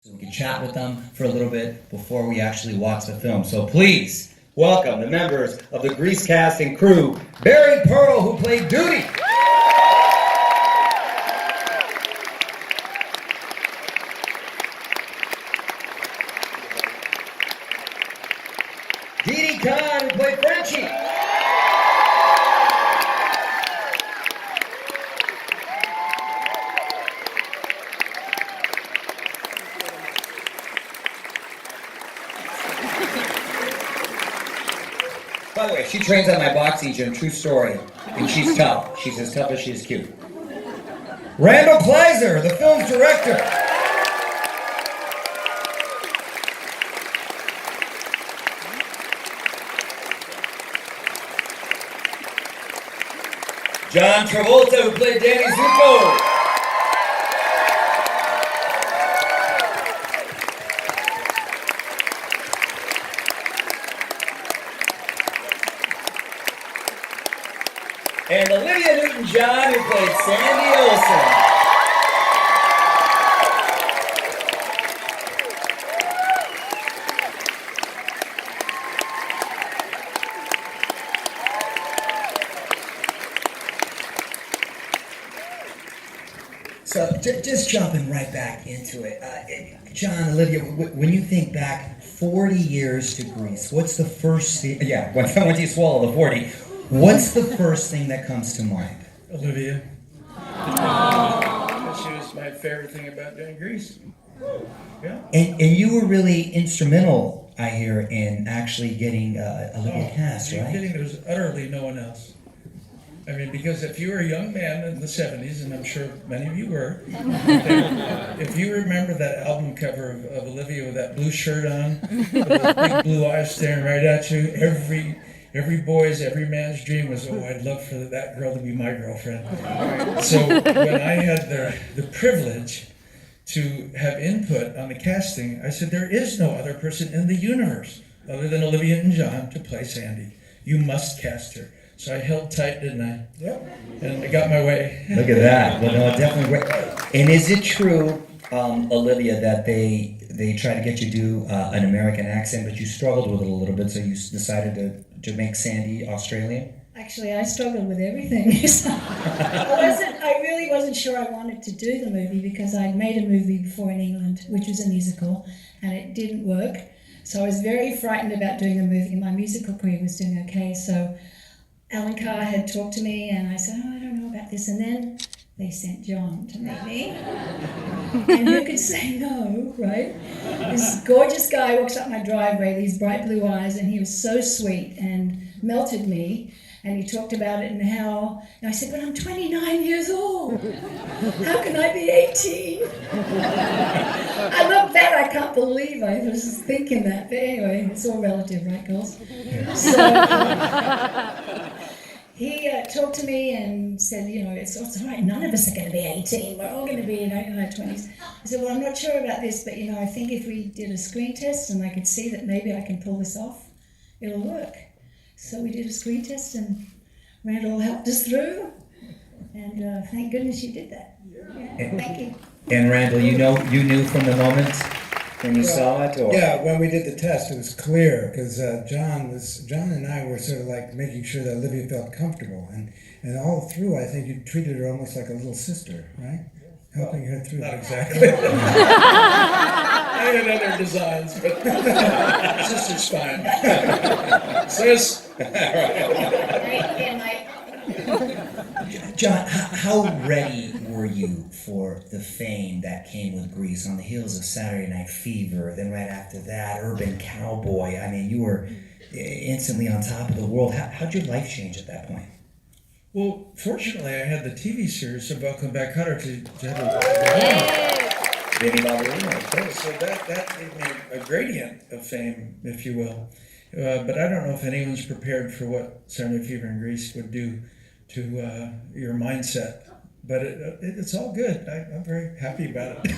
so we can chat with them for a little bit before we actually watch the film. So please welcome the members of the Grease cast and crew. Barry Pearl, who played Duty. Dee Dee Khan, who played Frenchie. By the way, she trains at my boxing gym, true story. And she's tough. She's as tough as she is cute. Randall Kleiser, the film's director. John Travolta, who played Danny Zuko. And Olivia Newton-John, who played Sandy Olsen. So just jumping right back into it. John, Olivia, when you think back 40 years to Grease, what's the first thing, once you swallow the 40, what's the first thing that comes to mind? Olivia. She was my favorite thing about doing Grease. Yeah. And you were really instrumental, I hear, in actually getting Olivia cast, right? You're kidding, there was utterly no one else. I mean, because if you were a young man in the 70s, and I'm sure many of you were, if you remember that album cover of Olivia with that blue shirt on, with those big blue eyes staring right at you, every man's dream was, oh, I'd love for that girl to be my girlfriend. So when I had the privilege to have input on the casting, I said, there is no other person in the universe other than Olivia Newton-John to play Sandy. You must cast her. So I held tight, didn't I? Yep. And I got my way. Look at that. Well, no, definitely great. And is it true, Olivia, that they tried to get you to do an American accent, but you struggled with it a little bit, so you decided to make Sandy Australian? Actually, I struggled with everything. I really wasn't sure I wanted to do the movie because I'd made a movie before in England, which was a musical, and it didn't work. So I was very frightened about doing a movie. My musical career was doing okay, so Alan Carr had talked to me, and I said, oh, I don't know about this. And then they sent John to meet me. And who could say no, right? This gorgeous guy walks up my driveway, these bright blue eyes, and he was so sweet and melted me. And he talked about it and how, and I said, but I'm 29 years old. How can I be 18? I looked back, I can't believe I was thinking that. But anyway, it's all relative, right, girls? So he talked to me and said, it's all right, none of us are going to be 18. We're all going to be in our 20s. I said, well, I'm not sure about this, but, I think if we did a screen test and I could see that maybe I can pull this off, it'll work. So we did a screen test and Randall helped us through. And thank goodness you did that. Yeah, thank you. And Randall, you knew from the moment when you saw it? Or? Yeah, when we did the test, it was clear because John and I were sort of like making sure that Olivia felt comfortable, and all through, I think you treated her almost like a little sister, right? Helping her through. Not exactly. I had other designs, but sister's fine. Sis. John, how ready were you for the fame that came with Grease on the heels of Saturday Night Fever, then right after that, Urban Cowboy? I mean, you were instantly on top of the world. How'd your life change at that point? Well, fortunately, I had the TV series of Welcome Back, Kotter to have a Vinny Ballerino. So that gave me a gradient of fame, if you will. But I don't know if anyone's prepared for what Saturday Night Fever and Grease would do to your mindset. But it's all good. I'm very happy about it.